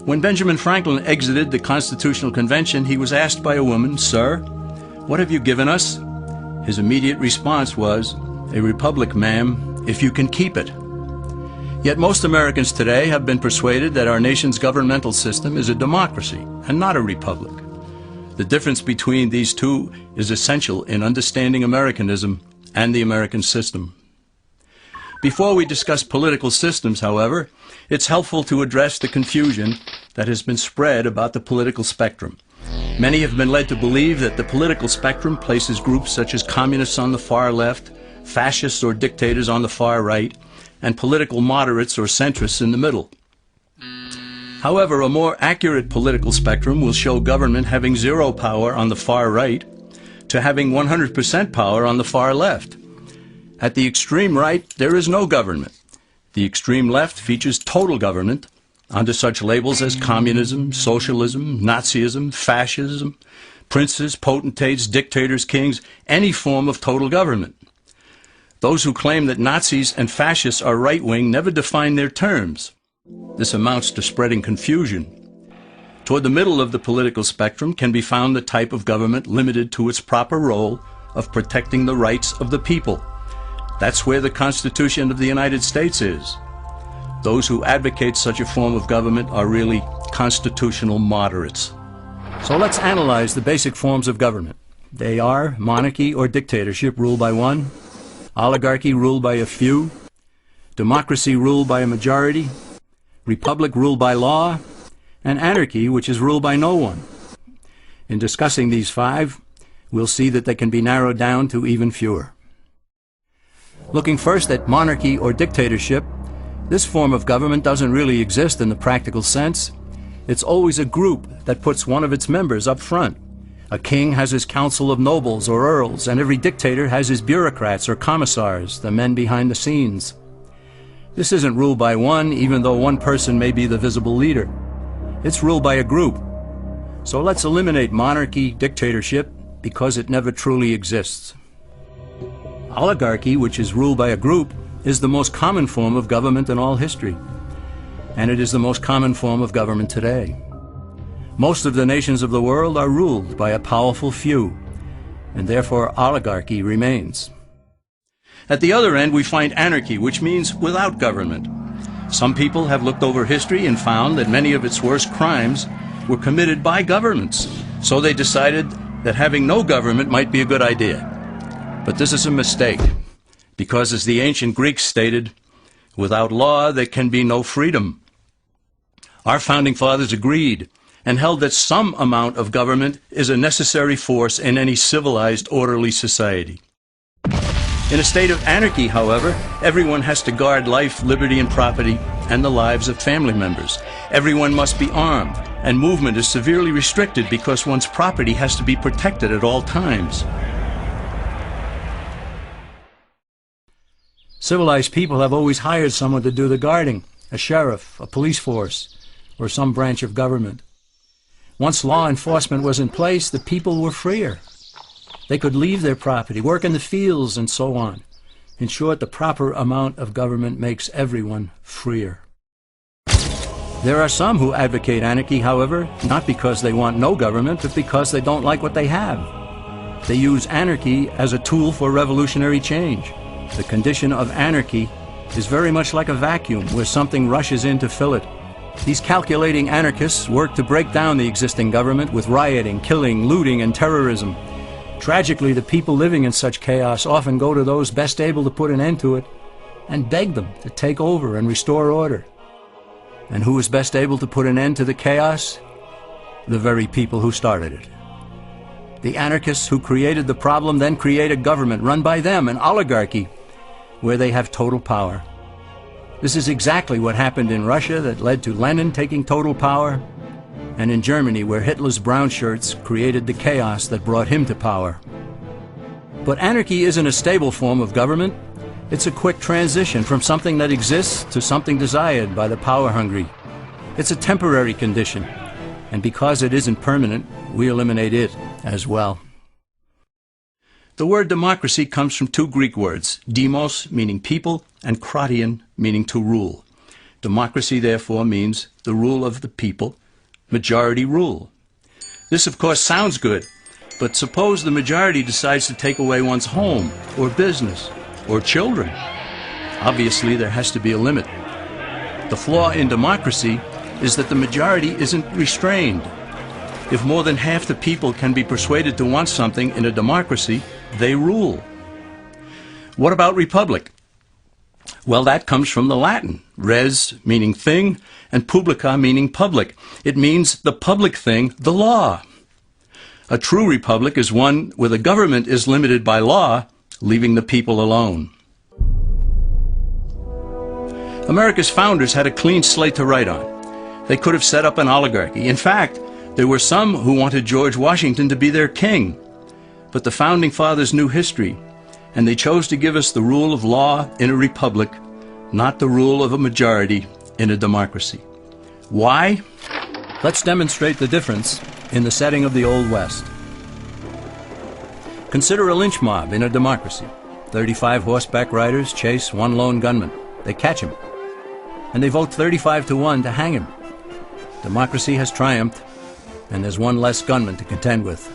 When Benjamin Franklin exited the Constitutional Convention, he was asked by a woman, "Sir, what have you given us?" His immediate response was, "A republic, ma'am, if you can keep it." Yet most Americans today have been persuaded that our nation's governmental system is a democracy and not a republic. The difference between these two is essential in understanding Americanism and the American system. Before we discuss political systems, however, it's helpful to address the confusion that has been spread about the political spectrum. Many have been led to believe that the political spectrum places groups such as communists on the far left, fascists or dictators on the far right, and political moderates or centrists in the middle. However, a more accurate political spectrum will show government having zero power on the far right to having 100% power on the far left. At the extreme right, there is no government. The extreme left features total government under such labels as communism, socialism, Nazism, fascism, princes, potentates, dictators, kings, any form of total government. Those who claim that Nazis and fascists are right-wing never define their terms. This amounts to spreading confusion. Toward the middle of the political spectrum can be found the type of government limited to its proper role of protecting the rights of the people. That's where the Constitution of the United States is. Those who advocate such a form of government are really constitutional moderates. So let's analyze the basic forms of government. They are monarchy or dictatorship ruled by one, oligarchy ruled by a few, democracy ruled by a majority, republic ruled by law, and anarchy, which is ruled by no one. In discussing these five, we'll see that they can be narrowed down to even fewer. Looking first at monarchy or dictatorship, this form of government doesn't really exist in the practical sense. It's always a group that puts one of its members up front. A king has his council of nobles or earls, and every dictator has his bureaucrats or commissars, the men behind the scenes. This isn't ruled by one, even though one person may be the visible leader. It's ruled by a group. So let's eliminate monarchy, dictatorship, because it never truly exists. Oligarchy, which is ruled by a group, is the most common form of government in all history. And it is the most common form of government today. Most of the nations of the world are ruled by a powerful few, and therefore oligarchy remains. At the other end, we find anarchy, which means without government. Some people have looked over history and found that many of its worst crimes were committed by governments, so they decided that having no government might be a good idea. But this is a mistake, because as the ancient Greeks stated, without law there can be no freedom. Our founding fathers agreed and held that some amount of government is a necessary force in any civilized, orderly society. In a state of anarchy, however, everyone has to guard life, liberty, and property, and the lives of family members. Everyone must be armed, and movement is severely restricted because one's property has to be protected at all times. Civilized people have always hired someone to do the guarding, a sheriff, a police force, or some branch of government. Once law enforcement was in place, the people were freer. They could leave their property, work in the fields, and so on. In short, the proper amount of government makes everyone freer. There are some who advocate anarchy, however, not because they want no government, but because they don't like what they have. They use anarchy as a tool for revolutionary change. The condition of anarchy is very much like a vacuum where something rushes in to fill it. These calculating anarchists work to break down the existing government with rioting, killing, looting, and terrorism. Tragically, the people living in such chaos often go to those best able to put an end to it and beg them to take over and restore order. And who is best able to put an end to the chaos? The very people who started it. The anarchists who created the problem then create a government run by them, an oligarchy, where they have total power. This is exactly what happened in Russia that led to Lenin taking total power, and in Germany where Hitler's brown shirts created the chaos that brought him to power. But anarchy isn't a stable form of government. It's a quick transition from something that exists to something desired by the power-hungry. It's a temporary condition, and because it isn't permanent, we eliminate it as well. The word democracy comes from two Greek words, demos, meaning people, and kratein, meaning to rule. Democracy, therefore, means the rule of the people, majority rule. This, of course, sounds good, but suppose the majority decides to take away one's home, or business, or children. Obviously, there has to be a limit. The flaw in democracy is that the majority isn't restrained. If more than half the people can be persuaded to want something in a democracy, they rule. What about republic? Well, that comes from the Latin, res meaning thing, and publica meaning public. It means the public thing, the law. A true republic is one where the government is limited by law, leaving the people alone. America's founders had a clean slate to write on. They could have set up an oligarchy. In fact, there were some who wanted George Washington to be their king. But the founding fathers knew history, and they chose to give us the rule of law in a republic, not the rule of a majority in a democracy. Why? Let's demonstrate the difference in the setting of the Old West. Consider a lynch mob in a democracy. 35 horseback riders chase one lone gunman. They catch him, and they vote 35-1 to hang him. Democracy has triumphed, and there's one less gunman to contend with.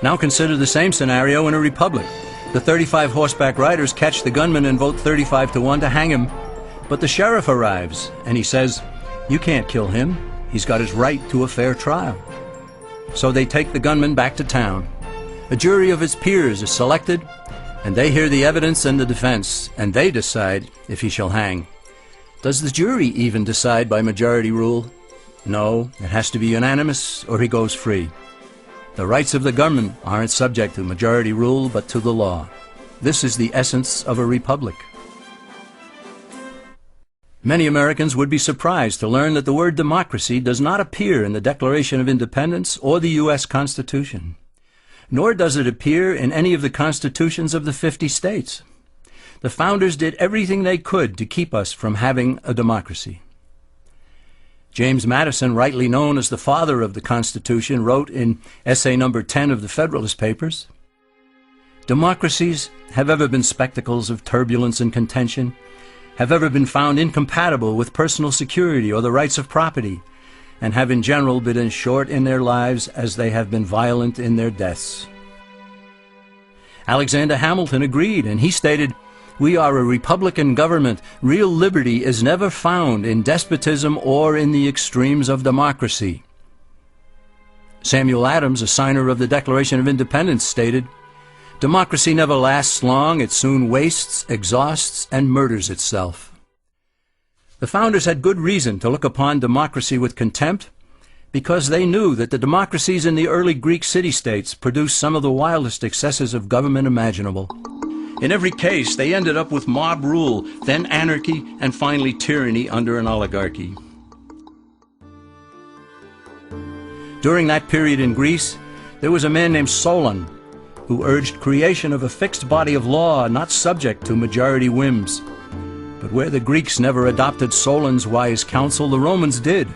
Now consider the same scenario in a republic. The 35 horseback riders catch the gunman and vote 35-1 to hang him, but the sheriff arrives, and he says, "You can't kill him. He's got his right to a fair trial." So they take the gunman back to town. A jury of his peers is selected, and they hear the evidence and the defense, and they decide if he shall hang. Does the jury even decide by majority rule? No, it has to be unanimous or he goes free. The rights of the gunman aren't subject to majority rule but to the law. This is the essence of a republic. Many Americans would be surprised to learn that the word democracy does not appear in the Declaration of Independence or the U.S. Constitution, nor does it appear in any of the constitutions of the 50 states. The founders did everything they could to keep us from having a democracy. James Madison, rightly known as the father of the Constitution, wrote in essay number 10 of the Federalist Papers, "Democracies have ever been spectacles of turbulence and contention, have ever been found incompatible with personal security or the rights of property, and have in general been as short in their lives as they have been violent in their deaths." Alexander Hamilton agreed, and he stated, "We are a republican government. Real liberty is never found in despotism or in the extremes of democracy." Samuel Adams, a signer of the Declaration of Independence, stated, "Democracy never lasts long. It soon wastes, exhausts, and murders itself." The founders had good reason to look upon democracy with contempt, because they knew that the democracies in the early Greek city-states produced some of the wildest excesses of government imaginable. In every case, they ended up with mob rule, then anarchy, and finally tyranny under an oligarchy. During that period in Greece, there was a man named Solon, who urged creation of a fixed body of law not subject to majority whims. But where the Greeks never adopted Solon's wise counsel, the Romans did.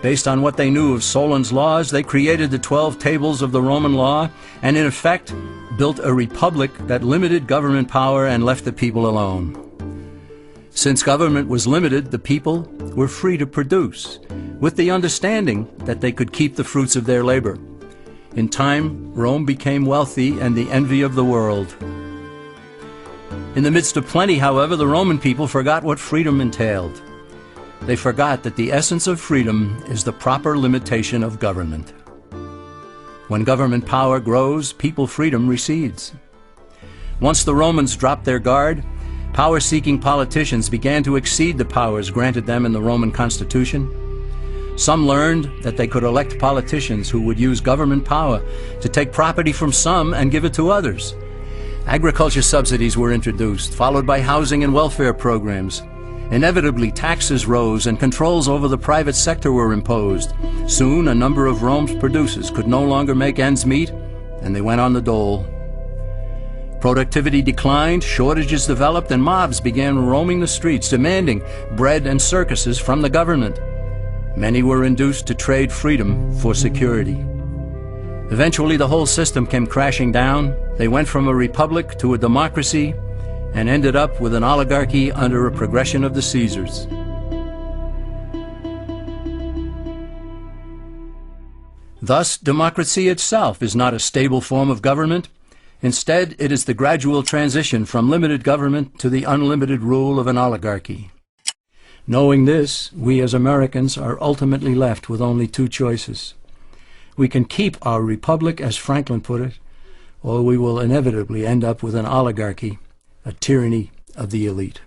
Based on what they knew of Solon's laws, they created the 12 tables of the Roman law, and in effect built a republic that limited government power and left the people alone. Since government was limited, the people were free to produce, with the understanding that they could keep the fruits of their labor. In time, Rome became wealthy and the envy of the world. In the midst of plenty, however, the Roman people forgot what freedom entailed. They forgot that the essence of freedom is the proper limitation of government. When government power grows, people freedom recedes. Once the Romans dropped their guard, power-seeking politicians began to exceed the powers granted them in the Roman Constitution. Some learned that they could elect politicians who would use government power to take property from some and give it to others. Agriculture subsidies were introduced, followed by housing and welfare programs. Inevitably, taxes rose and controls over the private sector were imposed. Soon, a number of Rome's producers could no longer make ends meet, and they went on the dole. Productivity declined, shortages developed, and mobs began roaming the streets, demanding bread and circuses from the government. Many were induced to trade freedom for security. Eventually, the whole system came crashing down. They went from a republic to a democracy, and ended up with an oligarchy under a progression of the Caesars. Thus, democracy itself is not a stable form of government. Instead, it is the gradual transition from limited government to the unlimited rule of an oligarchy. Knowing this, we as Americans are ultimately left with only two choices. We can keep our republic, as Franklin put it, or we will inevitably end up with an oligarchy, a tyranny of the elite.